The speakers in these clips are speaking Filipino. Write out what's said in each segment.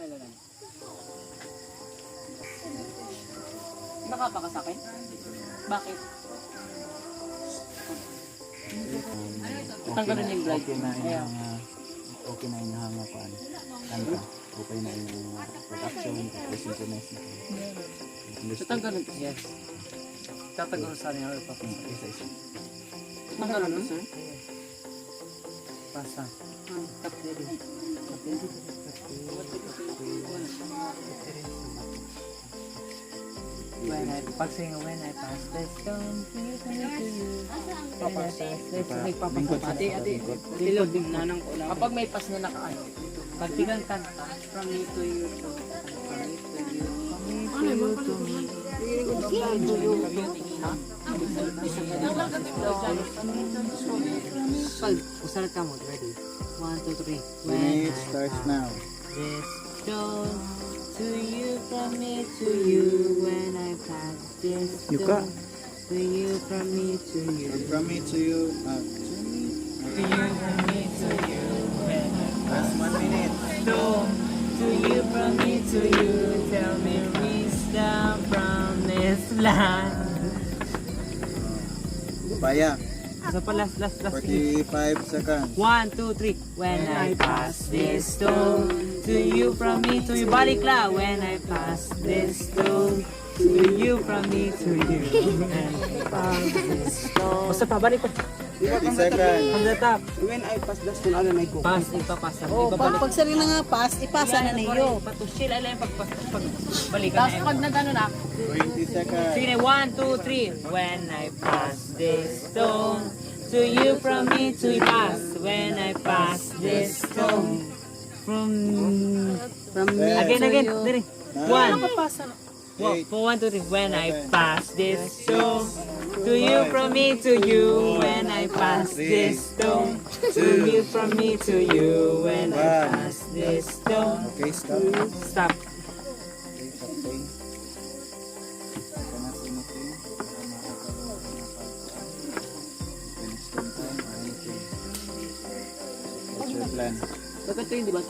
nilagay? Nakapa ka sa akin? Bakit? Tanggalin yung blind. Okay na yung okay na yung hanga pa. Kanta. Okay na yung production. Tapos synchronize na. So tanggalin to. Yes. Tatanggalin sa niya. Isa-isa. Tanggalin to, sir? Pasa. Tap ready. When I pass the stone, you to you. When I pass the stone, nagpapapati. Tilod din nanang ko lang. Kapag may pass na nakaano, pag tigang kanta, from me to you to from me to you, from me to you, to me. Pag usalat ka mo, ready? 1, 2, 3. When it starts now. This stone to you, from me to you, when I pass this Yuka. stone. To you, from me to you. From me to you. To you, from me to you, when I pass 1 minute. stone. To you, from me to you, tell me wisdom from this land. Baya. So pa last. 45 seconds. 1, 2, 3. When I pass this stone, to you from me to you. Balik la. When I pass this stone, to you from me to you. When I pass this stone. Basta pa, balik pa. 30 seconds. From the top. When I pass the stone, ano na iko? Pass, ipapasa. Oh, pag sarili na nga pass, ipasa na niyo. Patushil, alam yung pagbalikan Tapos pag nagano na, 20 seconds. Sige, 1, 2, 3. When I pass this stone, to you from me to pass. When I pass this stone, from me again, dali. 1, pasa na. 8, 1, 2, 3. When I pass this stone, to you from me to you. When I pass this stone, to you from me to you. When I pass this stone, Okay, stop. stop. Okay, captain. Kana sumutin. What's your plan? Dapat ito yung diba?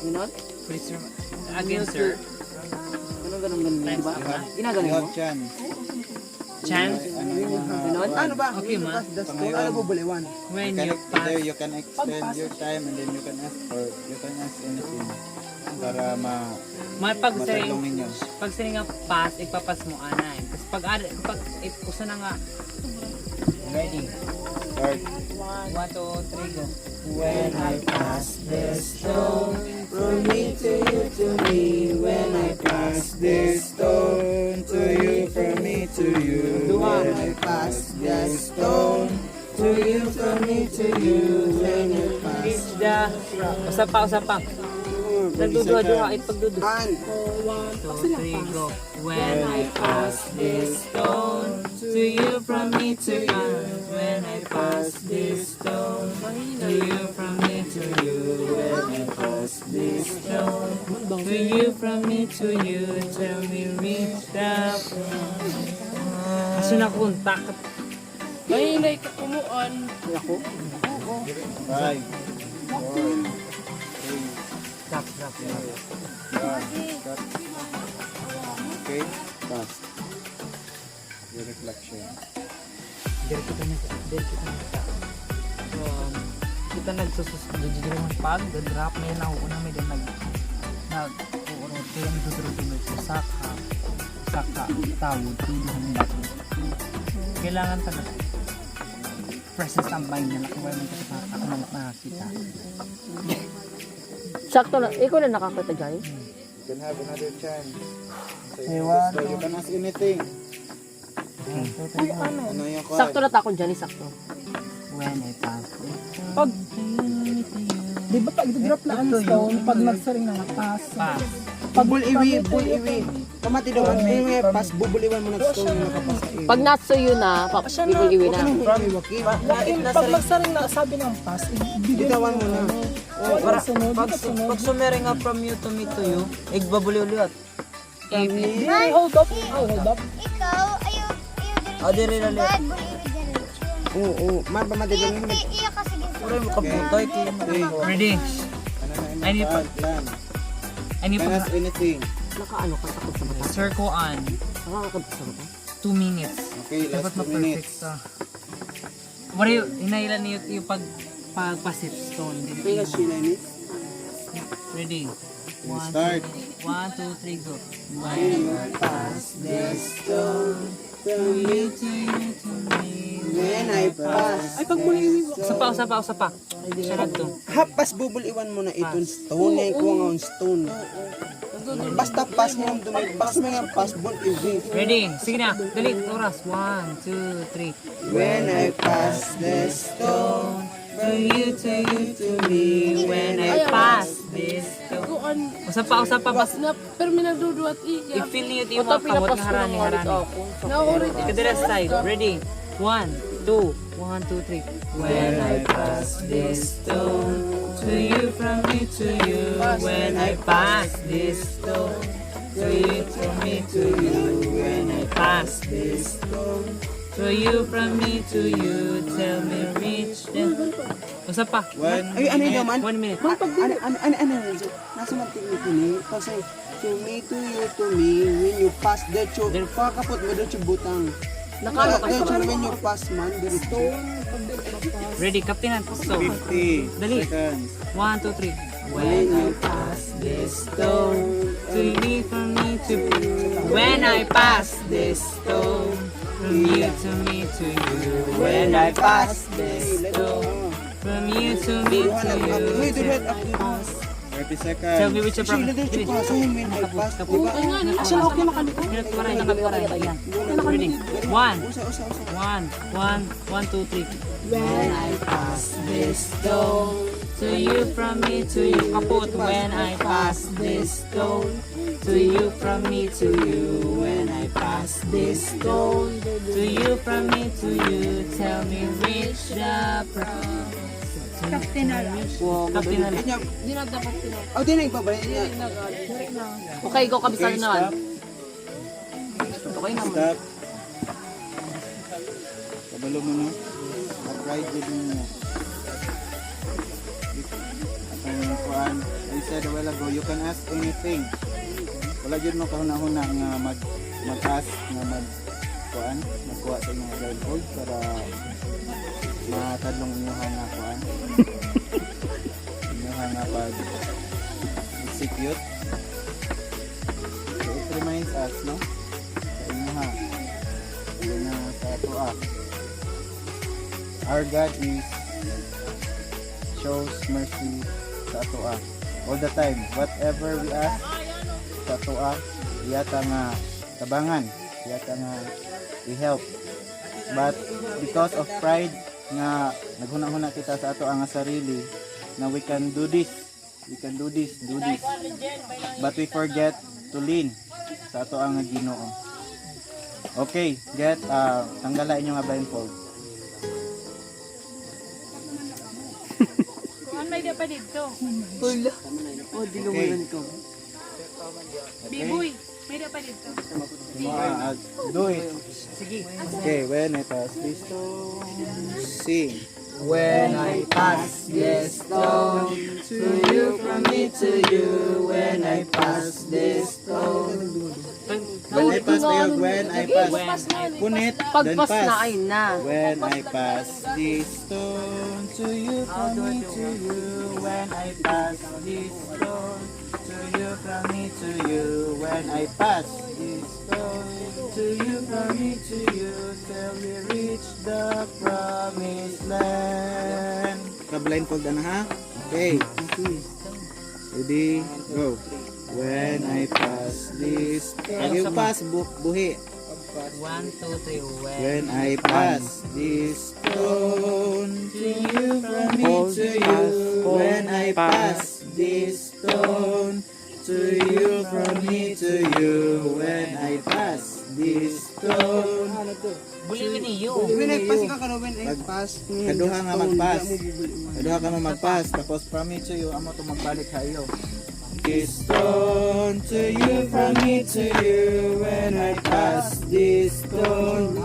Ganon? Again, sir. Ganon, ganon, diba? Ginaganon You mo? have chance. Chance. Ano yung Ganon? Ano ba? Okay, ma. The stone, ano bubuliwan? When You you can, pass. either you can extend your time and then you can ask anything para Pag masadlong ninyo. sari nga pass, ipapas mo anay. Kasi pag usa na nga. Ready. Start. 1, 2, 3, go. When I pass this stone, from me to you to me. When I pass this stone, to you from me to you. When I pass this stone, to you from me to you. When I pass. It's the... Usap pa. Nagduduha, pagduduha. 1, 2, 3, go. When I pass this stone, to you from me to you. When I pass this stone, to you from me to you. When I pass this stone, to you from me to you. Tell me reach the... Kasi nakunta. Ay, like, umuan. Ako? 5, 4, 3, Stop. 1, stop. Okay, pass. Your reflection. Dari kita nagsa. So, kita nagsusunod yung pag, drop na yun ako na may din nag-uurot ko yung dudrupin ko saka, tawod, tuloy dati. Kailangan talaga presence ang mind na nakuha mo ako na nakakita. Sakto na, ikaw na nakakita dyan. You can have another chance. Hey, one, So you can ask anything. Ano yung card? Sakto na takon dyan, sakto. When I pass Pag, di ba pag drop na ang stone, pag nagsaring na pass, pass. Buliwi. Pamati daw, may pass, bubuliwan mo na stone na kapasa. Pag natsuyo na, iwi na. pag nagsaring na sabi ng pass, Bitawan mo na. para sunod, Pag sumere nga from you to me to you, igbabuli-uliot. Di, hold up. Ikaw, ayaw Adiri na liot. Oo, pamati daw. Iya kasi Puro mo kabutoy. Ready? Ano na I need yung plan? Any Can ask anything. Nakaano ka takot sa mata? circle on Nakakakot sa mata? 2 minutes. Okay, Dapat last 2 ma-perfect minutes. ka. What you, hinailan niyo yung pagpasit stone. Okay, Sheila, ni. Ready? Start. 1, 2, 3, go. When you pass the stone from me to you to me. When I pass. Ay, pag muli. Usa pa. Sarap to. Hapas bubuliwan mo na itong stone. Yan ko nga ang stone. Basta pass mo yung dumi. Pass mo yung pass ball easy. Ready? Sige na. Dali. Oras. 1, 2, 3. When I pass the stone To you, to me. When I pass this stone. Usa pa. Bas. Pero minagduduat iya. I-feel niyo yung mga kamot nga harani. Naurit. Kadira side. Ready? 1, 2, 1, 2, 3. When I pass this stone to you, from me to you. When I pass this stone to you, to me, to you. When I pass this stone to you, from me to you. Tell me reach the... Usa pa. Ay, ano yun naman? 1 minute. Ano nasa mantignik ni kasi to me, when you pass the cho, pakapot mo doon yung butang. Nakaano ka sa Cho, mata? when you pass man, dito. Ready, Kapitan. So, 50 Dali. seconds. 1, 2, 3. When I pass this stone to me, from me to you. When I pass this stone from you to me to you. When I pass this stone from you to me to Wait, you. wait, up to 30 seconds. Tell me which your Sheila, problem. dito yung pass, when I pass, diba? Asya na okay makalikot. Nakapwaray. Ayan. Ready? 1, 1, 1, 2, 3. When I pass this stone to you, from me to you. Kaput. When I pass this stone to you, from me to you. When I pass this stone to you, from me to you. Tell me which the promise. Captain Alan. Hindi na dapat pinag. Oh, di na ipabayan niya. Okay, go kabisado naman. Okay naman. Stop. Kabalo mo na. Upright din mo. Ang kuan, I said a while ago, you can ask anything. Wala yun mo kahuna-huna nga mag-ask nga kuan, magkuha sa inyong blindfold para matadlong inyong nga kuan. Inyong nga pag-execute. So it reminds us, no? Sa inyong sa tuwa. Our God is shows mercy sa atoa all the time. Whatever we ask sa atoa, iyata nga tabangan, iyata nga i-help. But because of pride nga naghuna-huna kita sa ato nga sarili na we can do this, do this. But we forget to lean sa ato nga Ginoo. Okay, tanggala inyo nga blindfold. May dia pa dito. Okay. Biboy. May dia pa dito. Do it. Okay, when I pass this stone, sing. When I pass this stone to you, from me to you. When I pass this stone. When I pass to you, when I pass. Punit, then Pagpas na pass. ay na. When I pass this stone to you, from me to you. When I pass this stone to you, from me to you. When I pass this stone to you, from me to you. Till we reach the promised land. Ka-blindfold na ha? Okay. Ready? Go. When I pass this. Pag yung pass, buhi. 1, 2, 3. When I pass this stone to you, from me to you. When I pass this stone to you, from me to you. When I pass this stone. Buliwin niyo. When I pass ka when I pass. Kaduha nga mag-pass. Kaduha ka mo mag-pass. Tapos from me to you, amo to magbalik kayo. this stone. To you, from me to you, when I pass this stone.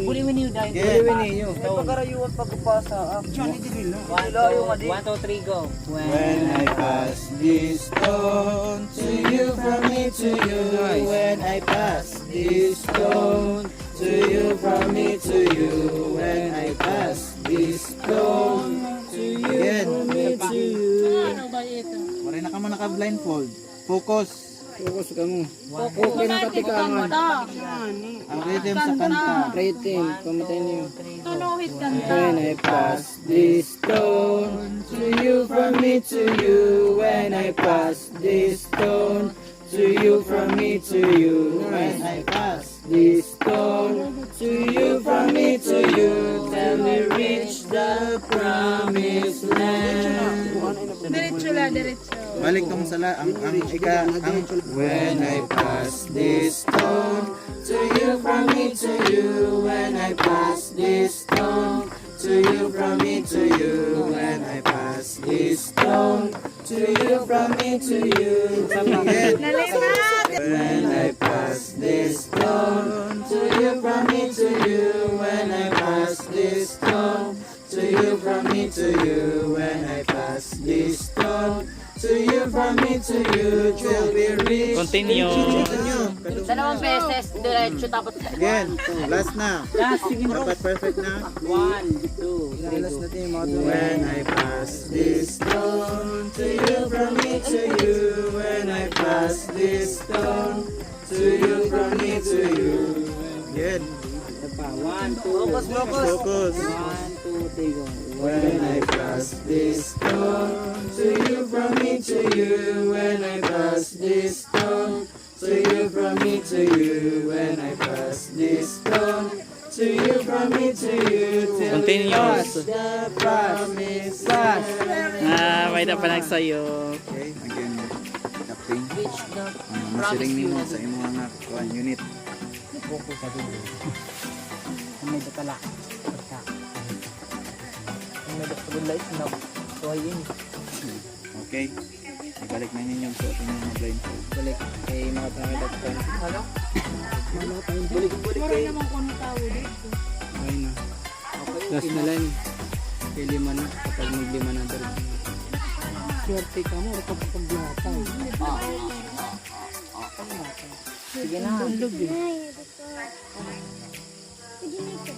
Buli mo niyo dahil. Again. Pagkarayuan pagpasa. 1, 2, 3, go. When I pass this stone, to you, from me to you, when I pass this stone, to you, from me to you, when I pass this stone, to you, from me to you. Wala na ka mo naka-blindfold. Focus. Focus ka mo. Okay na katikangan. Ang rhythm sa kanta. Rating, pamatay niyo. Tunuhit kanta. When I pass this stone, to you, from me to you, when I pass this stone, to you, from me to you, when I pass this stone, to you, from me to you, till we reach the promised land. Diretso la, diretso. Balik tong sala. Ang When I pass this stone, to you, from me to you, when I pass this stone, to you, from me to you, when I pass this stone, to you, from me to you, when I pass this stone, to you, from me to you, when I pass this stone, to you, from me to you, when I pass this stone, to you, from me to you, till we reach. Continue. Dalawang beses, diretso tapos. Again. Last na. Dapat perfect na. 1, 2, 3, go. When I pass this stone, to you, from me to you, when I pass this stone, to you, from me to you. Again. 1, 2, Focus. 1, 2, 3, go. When I pass this stone, to you, from me to you, when I pass this stone, to you, from me to you, when I pass this stone, to you, from me to you, till we reach the promised land. May napanag sa'yo. Okay. Again. Captain. Masiring nimo sa imong anak. One unit. May datala. May datala light na. So, ayun. Okay. Ibalik na ninyong suot ninyong mga blindfold. Balik kay mga pangalat ko. Ano? Wala namang kung tao dito. Okay na. Last na lang. Kay lima na. Kapag maglima na diretso. Swerte ka mo, kapag blatay. Sige na. Ay, ito. Pwede na ito.